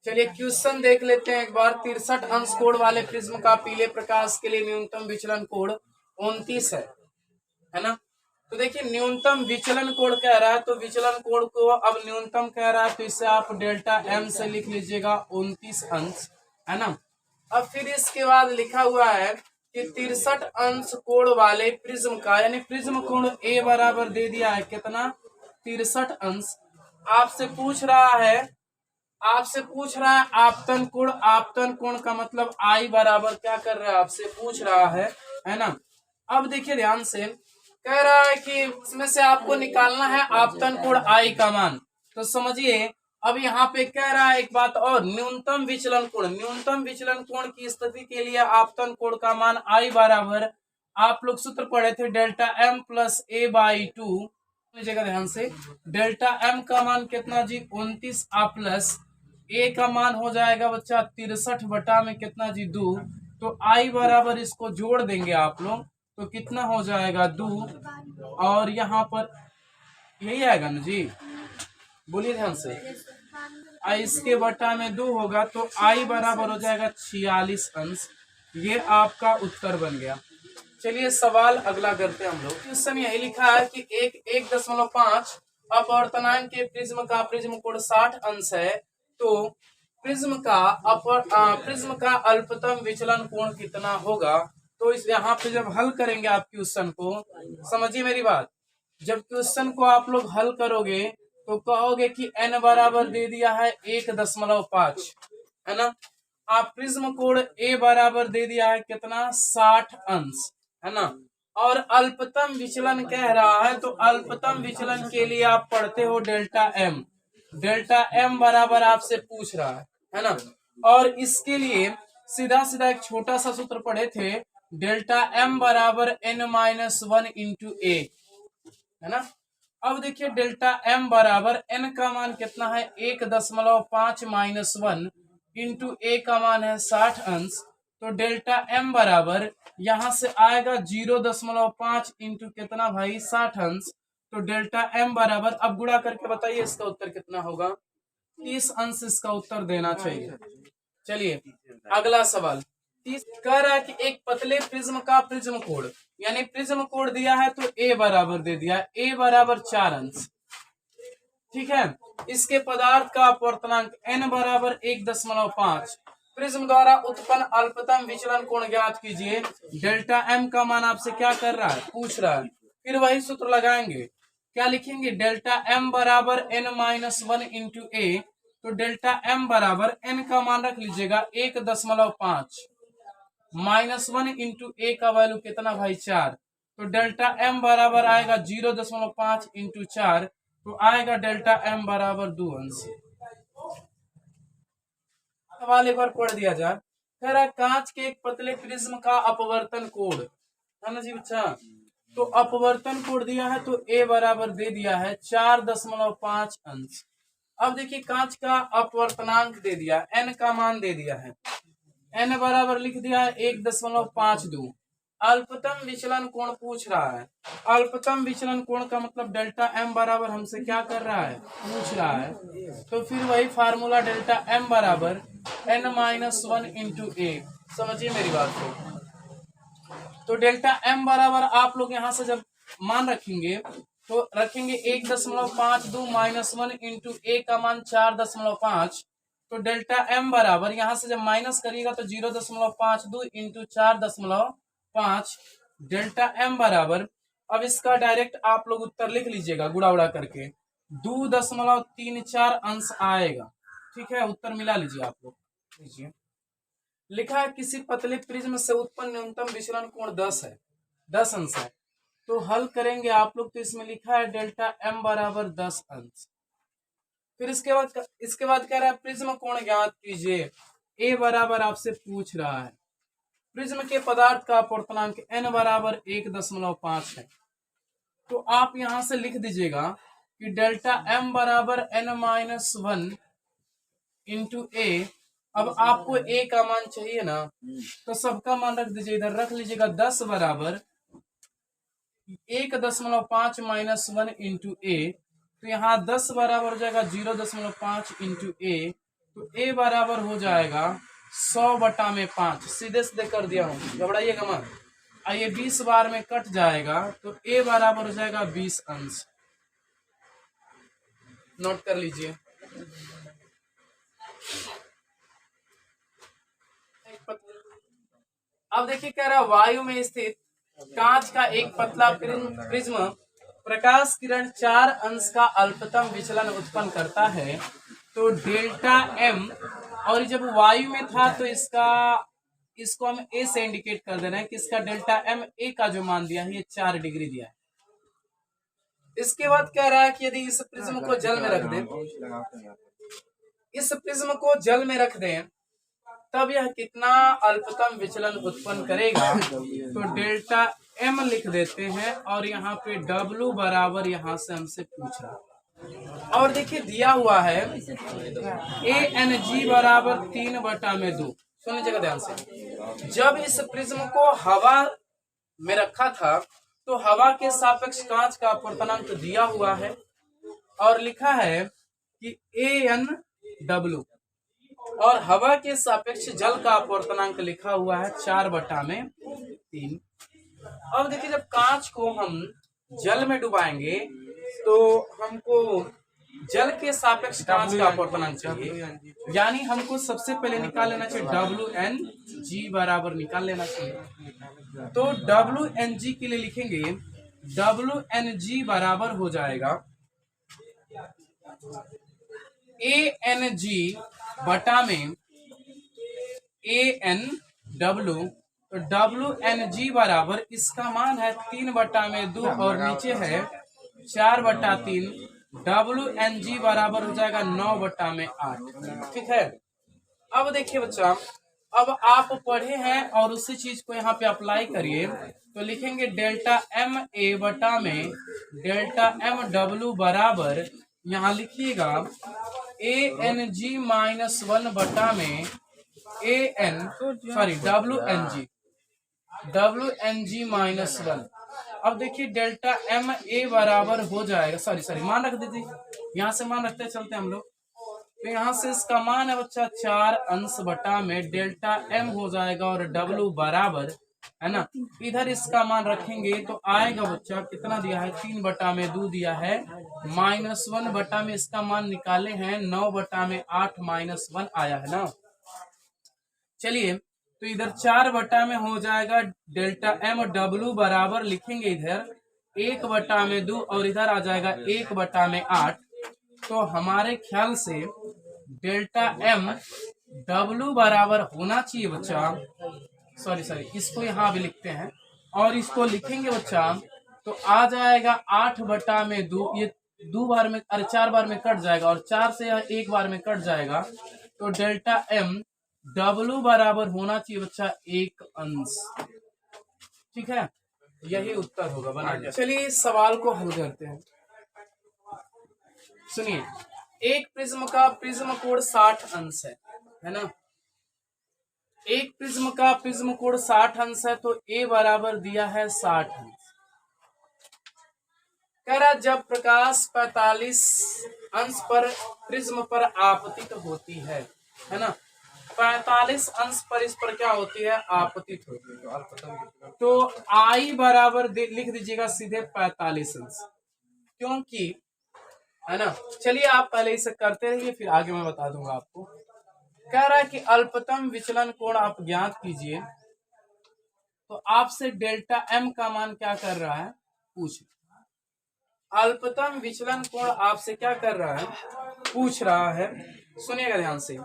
चलिए क्वेश्चन देख लेते हैं एक बार। 63 अंश कोण वाले प्रिज्म का पीले प्रकाश के लिए न्यूनतम विचलन कोण 29 है ना। तो देखिए न्यूनतम विचलन कोण कह रहा है, तो विचलन कोण को अब न्यूनतम कह रहा है, तो इसे आप डेल्टा एम से लिख लीजिएगा 29 अंश, है ना। अब फिर इसके बाद लिखा हुआ है कि 63 अंश कोण वाले प्रिज्म का, यानी प्रिज्म कोण ए बराबर दे दिया है कितना, 63 अंश। आपसे पूछ रहा है आपतन कोण। आपतन कोण का मतलब आई बराबर क्या कर रहा है, आपसे पूछ रहा है ना। अब देखिए ध्यान से, कह रहा है कि इसमें से आपको निकालना है आपतन कोण आई का मान। तो समझिए अब यहाँ पे कह रहा है एक बात और, न्यूनतम विचलन कोण। न्यूनतम विचलन कोण की स्थिति के लिए आपतन कोण का मान आई बराबर, आप लोग सूत्र पढ़े थे, delta M plus a by 2। लीजिएगा ध्यान से, डेल्टा एम का मान कितना जी 29, आ प्लस ए का मान हो जाएगा बच्चा 63 बटा में कितना जी 2। तो आई बराबर इसको जोड़ देंगे आप लोग, तो कितना हो जाएगा 2, और यहाँ पर यही आएगा ना जी, बोलिए ध्यान से। इसके बटा में 2 होगा, तो आई बराबर हो जाएगा 46 अंश। ये आपका उत्तर बन गया। चलिए सवाल अगला करते हैं हम लोग। क्वेश्चन यही लिखा है कि 1.5 अपवर्तनांक के प्रिज्म का प्रिज्म कोण 60 अंश है, तो प्रिज्म का अल्पतम विचलन कोण कितना होगा। तो इस यहाँ पे जब हल करेंगे आप क्वेश्चन को, समझिए मेरी बात, जब क्वेश्चन को आप लोग हल करोगे तो कहोगे कि n बराबर दे दिया है 1.5, है ना। आप प्रिज्म कोण ए बराबर दे दिया है कितना 60 अंश, है ना। और अल्पतम विचलन कह रहा है, तो अल्पतम विचलन के लिए आप पढ़ते हो डेल्टा एम। डेल्टा एम बराबर आपसे पूछ रहा है ना। और इसके लिए सीधा सीधा एक छोटा सा सूत्र पढ़े थे, डेल्टा एम बराबर n-1 इंटू ए, है ना। अब देखिए डेल्टा एम बराबर एन का मान कितना है 1.5 माइनस 1 इंटू ए का मान है 60 अंश। तो डेल्टा एम बराबर यहां से आएगा 0.5 इंटू कितना भाई 60 अंश। तो डेल्टा एम बराबर, अब गुणा करके बताइए इसका उत्तर कितना होगा, 30 अंश इसका उत्तर देना चाहिए। चलिए अगला सवाल। 30 कह रहा है कि एक पतले प्रिज्म का प्रिज्म कोण, यानी प्रिज्म कोण दिया है तो ए बराबर दे दिया है, ए बराबर 4 अंश, ठीक है। इसके पदार्थ का अपवर्तनांक n बराबर 1.5। प्रिज्म द्वारा उत्पन्न अल्पतम विचलन कोण ज्ञात कीजिए। डेल्टा एम का मान आपसे क्या कर रहा है, पूछ रहा है। फिर वही सूत्र लगाएंगे, क्या लिखेंगे, डेल्टा एम बराबर n-1 इंटू ए। तो डेल्टा एम बराबर n का मान रख लीजिएगा 1.5 -1 इंटू ए का वैल्यू कितना भाई 4। तो डेल्टा एम बराबर आएगा 0.5 इंटू 4, तो आएगा डेल्टा एम बराबर 2 अंश। सवाल एक बार पढ़ दिया जाए। कह रहा है कांच के एक पतले प्रिज्म का अपवर्तन कोण, है ना जी बच्चा। तो अपवर्तन कोण दिया है, तो ए बराबर दे दिया है 4.5 अंश। अब देखिए कांच का अपवर्तनांक दे दिया, एन का मान दे दिया है, एन बराबर लिख दिया है 1.52। अल्पतम विचलन कोण पूछ रहा है। अल्पतम विचलन कोण का मतलब डेल्टा एम बराबर हमसे क्या कर रहा है, पूछ रहा है। तो फिर वही फार्मूला, डेल्टा एम बराबर n-1 इंटू ए। समझिए मेरी बात को। तो डेल्टा एम बराबर आप लोग यहाँ से जब मान रखेंगे, तो रखेंगे 1.52 -1 इंटू ए का मान 4.5। तो डेल्टा एम बराबर यहां से जब माइनस करिएगा तो 0.52 इंटू 4.5। डेल्टा एम बराबर, अब इसका डायरेक्ट आप लोग उत्तर लिख लीजिएगा गुड़ा उड़ा करके, 2.34 अंश आएगा, ठीक है। उत्तर मिला लीजिए आप लोग। लीजिए लिखा है किसी पतले प्रिज्म से उत्पन्न न्यूनतम विचलन कोण 10 है, 10 अंश है। तो हल करेंगे आप लोग, तो इसमें लिखा है डेल्टा एम बराबर 10 अंश। फिर इसके बाद कह रहा है प्रिज्म कोण ज्ञात कीजिए। ए बराबर आपसे पूछ रहा है। प्रिज्म के पदार्थ का अपवर्तनांक n बराबर 1.5 है। तो आप यहां से लिख दीजिएगा कि डेल्टा m बराबर n-1 इंटू ए। अब आपको a का मान चाहिए ना, तो सबका मान रख दीजिए, इधर रख लीजिएगा 10 बराबर 1.5 -1 इंटू ए। तो यहाँ 10 बराबर हो जाएगा 0.5 इंटू ए। तो a बराबर हो जाएगा 100/5। सीधे सीधे कर दिया हूं, घबराइएगा मत। और ये 20 बार में कट जाएगा तो a बराबर हो जाएगा 20 अंश। नोट कर लीजिए। अब देखिए कह रहा वायु में स्थित कांच का एक पतला प्रिज्म प्रकाश किरण 4 अंश का अल्पतम विचलन उत्पन्न करता है, तो डेल्टा m, और जब वायु में था तो इसको हम a से इंडिकेट कर दे रहे हैं कि इसका डेल्टा m a का जो मान दिया है ये 4 डिग्री दिया है। इसके बाद कह रहा है कि यदि इस प्रिज्म को जल में रख दें, इस प्रिज्म को जल में रख दें तब यह कितना अल्पतम विचलन उत्पन्न करेगा, तो डेल्टा m लिख देते हैं और यहाँ पे W बराबर यहाँ से हमसे पूछ रहा। और देखिए दिया हुआ है ANG बराबर 3/2। सुन लीजिएगा ध्यान से। जब इस प्रिज्म को हवा में रखा था तो हवा के सापेक्ष कांच का अपवर्तनांक दिया हुआ है और लिखा है कि ANW, और हवा के सापेक्ष जल का अपवर्तनांक लिखा हुआ है 4/3। अब देखिए जब कांच को हम जल में डुबाएंगे तो हमको जल के सापेक्ष कांच का अपवर्तनांक चाहिए, यानी हमको सबसे पहले निकाल लेना चाहिए WNG बराबर निकाल लेना चाहिए। तो WNG के लिए लिखेंगे WNG बराबर हो जाएगा ANG बटा में ANW। तो WNG बराबर इसका मान है 3/2 और नीचे है 4/3। WNG बराबर हो जाएगा 9/8। ठीक है। अब देखिए बच्चा, अब आप पढ़े हैं और उसी चीज को यहाँ पे अप्लाई करिए तो लिखेंगे डेल्टा MA बटा में डेल्टा MW बराबर, यहाँ लिखिएगा ANG -1 बटा में WNG -1। अब देखिए डेल्टा MA बराबर हो जाएगा, सॉरी मान रख दीजिए, यहाँ से मान रखते चलते हम लोग। तो यहाँ से इसका मान है बच्चा 4 अंश बटा में डेल्टा M हो जाएगा और W बराबर है ना, इधर इसका मान रखेंगे तो आएगा बच्चा कितना दिया है 3/2 दिया है, -1 बटा में इसका मान निकाले हैं 9/8 -1 आया है ना। चलिए तो इधर 4 में हो जाएगा डेल्टा MW बराबर लिखेंगे इधर 1/2 और इधर आ जाएगा 1/8। तो हमारे ख्याल से डेल्टा MW बराबर होना चाहिए बच्चा, सॉरी इसको यहाँ भी लिखते हैं और इसको लिखेंगे बच्चा तो आ जाएगा 8/2। ये 2 बार में 4 बार में कट जाएगा और 4 से यह 1 बार में कट जाएगा, तो डेल्टा MW बराबर होना चाहिए बच्चा 1 अंश। ठीक है, यही उत्तर होगा, बना दिया। चलिए इस सवाल को हल करते हैं। सुनिए, एक प्रिज्म का प्रिज्म कोण 60 अंश है ना। एक प्रिज्म का प्रिज्म कोण 60 अंश है तो A बराबर दिया है 60 अंश। कह रहा जब प्रकाश 45 अंश पर प्रिज्म पर आपतित होती है ना, 45 अंश पर इस पर क्या होती है, आपतित होती है। तो I बराबर लिख दीजिएगा सीधे 45 अंश, क्योंकि है ना। चलिए आप पहले इसे करते रहिए फिर आगे मैं बता दूंगा आपको। कह रहा है कि अल्पतम विचलन कोण आप ज्ञात कीजिए, तो आपसे डेल्टा M का मान क्या कर रहा है, पूछ। अल्पतम विचलन कोण आपसे क्या कर रहा है, पूछ रहा है। सुनिएगा ध्यान से।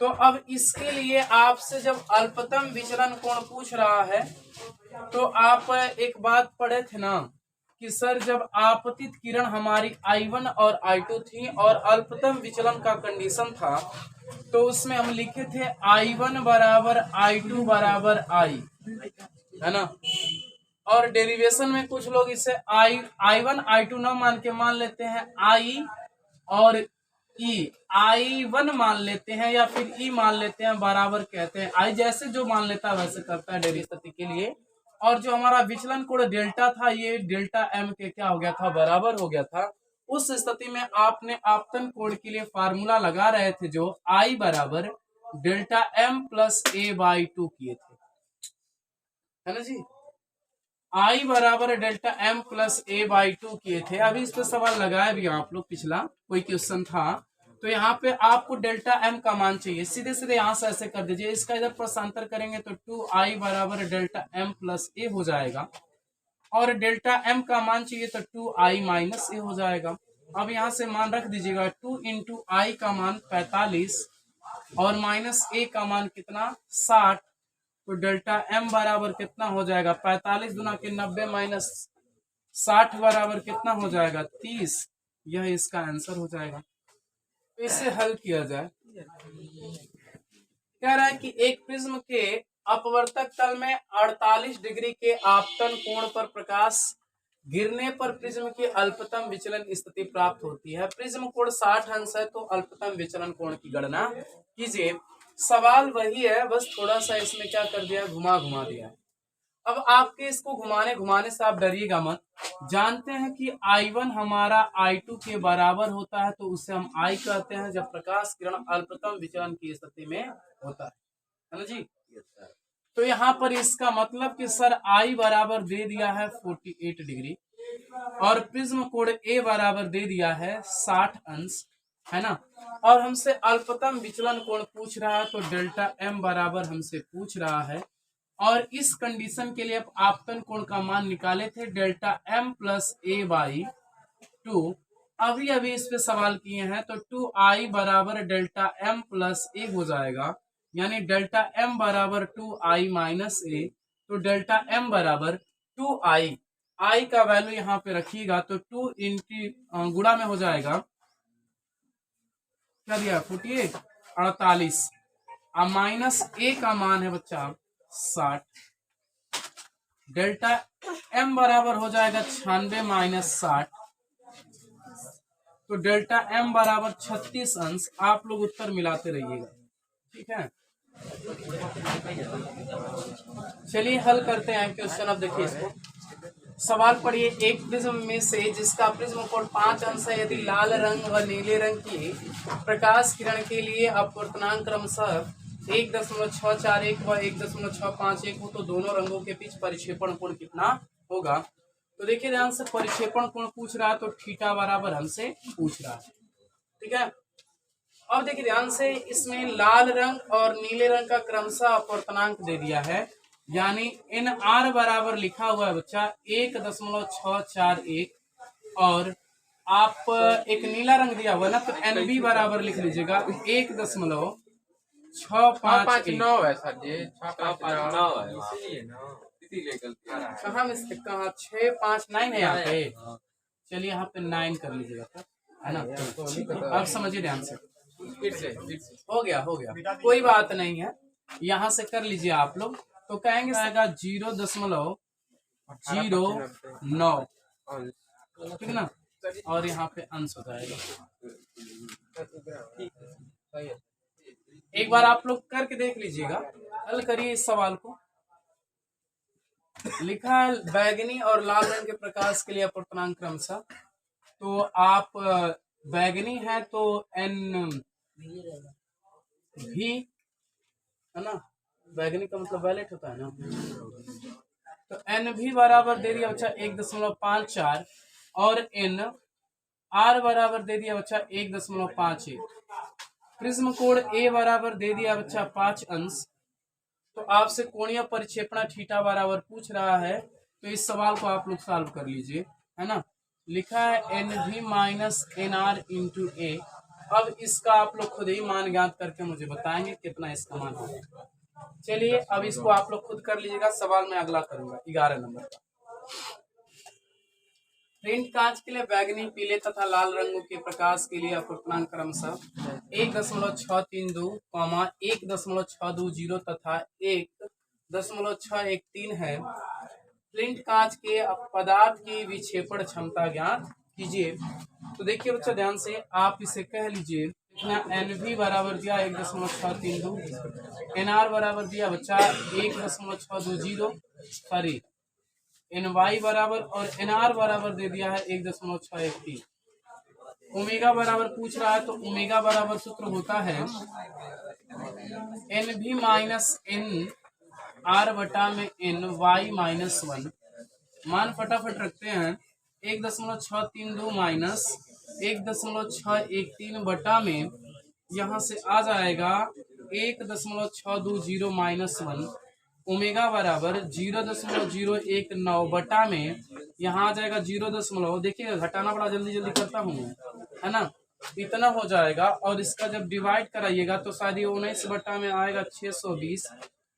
तो अब इसके लिए आपसे जब अल्पतम विचलन कोण पूछ रहा है तो आप एक बात पढ़े थे ना कि सर जब आपतित किरण हमारी I1 और I2 थी और अल्पतम विचलन का कंडीशन था तो उसमें हम लिखे थे I1 बराबर I2 बराबर I, है ना। और डेरिवेशन में कुछ लोग इसे I1 I2 न मान के मान लेते हैं I और E, I1 मान लेते हैं या फिर E मान लेते हैं, बराबर कहते हैं। I जैसे जो मान लेता है वैसे करता है डेरिवेशन के लिए। और जो हमारा विचलन कोण डेल्टा था ये डेल्टा M के क्या हो गया था, बराबर हो गया था। उस स्थिति में आपने आपतन कोण के लिए फार्मूला लगा रहे थे जो I बराबर delta m plus a by 2 किए थे, है ना जी। I बराबर delta m plus a by 2 किए थे। अभी इस पे सवाल लगाया भी आप लोग, पिछला कोई क्वेश्चन था, तो यहाँ पे आपको डेल्टा m का मान चाहिए, सीधे सीधे यहाँ से ऐसे कर दीजिए, इसका इधर प्रशांतर करेंगे तो 2I बराबर डेल्टा m प्लस a हो जाएगा, और डेल्टा m का मान चाहिए तो 2I माइनस a हो जाएगा। अब यहाँ से मान रख दीजिएगा, 2 इंटू आई का मान 45 और माइनस a का मान कितना 60, तो डेल्टा m बराबर कितना हो जाएगा 45 गुना के 90 माइनस 60 बराबर कितना हो जाएगा 30। यह इसका आंसर हो जाएगा। तो इसे हल किया जाए। कह रहा है कि एक प्रिज्म के अपवर्तक तल में 48 डिग्री के आपतन कोण पर प्रकाश गिरने पर प्रिज्म की अल्पतम विचलन स्थिति प्राप्त होती है। प्रिज्म कोण 60 अंश है, तो अल्पतम विचलन कोण की गणना कीजिए। सवाल वही है, बस थोड़ा सा इसमें क्या कर दिया, घुमा दिया है। अब आपके इसको घुमाने से आप डरिएगा मत। जानते हैं कि I1 हमारा I2 के बराबर होता है, तो उसे हम I कहते हैं जब प्रकाश किरण अल्पतम विचलन की स्थिति में होता है ना जी। तो यहाँ पर इसका मतलब कि सर I बराबर दे दिया है 48 डिग्री और प्रिज्म कोण A बराबर दे दिया है 60 अंश, है ना। और हमसे अल्पतम विचलन कोण पूछ रहा है, तो डेल्टा m बराबर हमसे पूछ रहा है। और इस कंडीशन के लिए आपतन कोण का मान निकाले थे delta m plus a by 2। अभी इस पे सवाल किए हैं, तो 2I बराबर डेल्टा m प्लस a हो जाएगा, यानी डेल्टा m बराबर 2I माइनस a, तो डेल्टा m बराबर 2I। I का वैल्यू यहाँ पे रखिएगा, तो 2 इंटू गुणा में हो जाएगा, क्या दिया 48 48, अब माइनस a का मान है बच्चा 60, डेल्टा m बराबर हो जाएगा 96 माइनस 60, तो डेल्टा m बराबर 36 अंश। आप लोग उत्तर मिलाते रहिएगा, ठीक है। चलिए हल करते हैं क्वेश्चन। अब देखिए इसको, सवाल पढ़िए। एक प्रिज्म में से जिसका प्रिज्म कोण 5 अंश है, यदि लाल रंग व नीले रंग की प्रकाश किरण के लिए अपवर्तनांक क्रमशः 1.641 व 1.651 हो, तो दोनों रंगों के बीच परिक्षेपण कोण कितना होगा। तो देखिए ध्यान से, परिक्षेपण कोण पूछ रहा है, तो थीटा बराबर हमसे पूछ रहा है, ठीक है। अब देखिए ध्यान से, इसमें लाल रंग और नीले रंग का क्रमशः अपवर्तनांक दे दिया है, यानी NR बराबर लिखा हुआ है बच्चा 1.641, और आप एक नीला रंग दिया हुआ ना, तो NB बराबर लिख लीजिएगा 1.659 है सर जी, 659 कहाँ में से, कहाँ 659 है यहाँ पे। चलिए यहाँ पे 9 कर लीजिएगा, है ना। अब समझिए ध्यान से, फिर से हो गया कोई बात नहीं है, यहाँ से कर लीजिए आप लोग। तो कहेंगे आएगा 0.09, ठीक ना, और यहाँ पे अंश हो जाएगा। एक बार आप लोग करके देख लीजिएगा, हल करिए इस सवाल को। लिखा है बैगनी और लाल रंग के प्रकाश के लिए अपवर्तनांक क्रमशः, तो आप बैगनी है तो NV है ना, बैगनी का मतलब वैलेट होता है ना, तो NV बराबर दे दिया बच्चा 1.54 और NR बराबर दे दिया बच्चा 1.51। प्रिज्म कोण A बराबर दे दिया बच्चा 5 अंश। तो आपसे कोणीय परिक्षेपण थीटा बराबर पूछ रहा है, तो इस सवाल को आप लोग सॉल्व कर लीजिए, है ना। लिखा है NV minus NR into A। अब इसका आप लोग खुद ही मान ज्ञात करके मुझे बताएंगे कितना इसका मान होगा। चलिए अब इसको आप लोग खुद कर लीजिएगा, सवाल में अगला करूंगा 11 नंबर का। प्रिंट कांच के लिए बैगनी, पीले तथा लाल रंगों के प्रकाश के लिए अपवर्तनांक क्रमशः 1.632, 1.620 तथा 1.613 है। प्रिंट कांच के पदार्थ की विक्षेपण क्षमता ज्ञात कीजिए। तो देखिए बच्चा ध्यान से, आप इसे कह लीजिए, NV बराबर दिया 1.632, NR बराबर दिया बच्चा 1.620, सॉरी NY बराबर, और NR बराबर दे दिया है 1.613। ओमेगा बराबर पूछ रहा है तो ओमेगा बराबर सूत्र होता है एन भी माइनस एन आर बटा में एन वाई माइनस वन। मान फटाफट रखते हैं 1.632 माइनस 1.613 बटा में यहाँ से आ जाएगा 1.620 माइनस वन। ओमेगा बराबर 0.019 बटा में यहाँ आ जाएगा 0. देखिए घटाना बड़ा जल्दी जल्दी करता हूँ है ना, इतना हो जाएगा। और इसका जब डिवाइड कराइएगा तो शायद ये 19 बटा में आएगा 620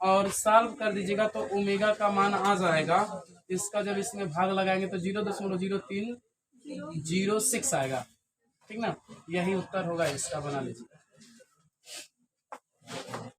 और सॉल्व कर दीजिएगा तो ओमेगा का मान आ जाएगा। इसका जब इसमें भाग लगाएंगे तो 0.0306 आएगा। ठीक ना, यही उत्तर होगा इसका, बना लीजिए।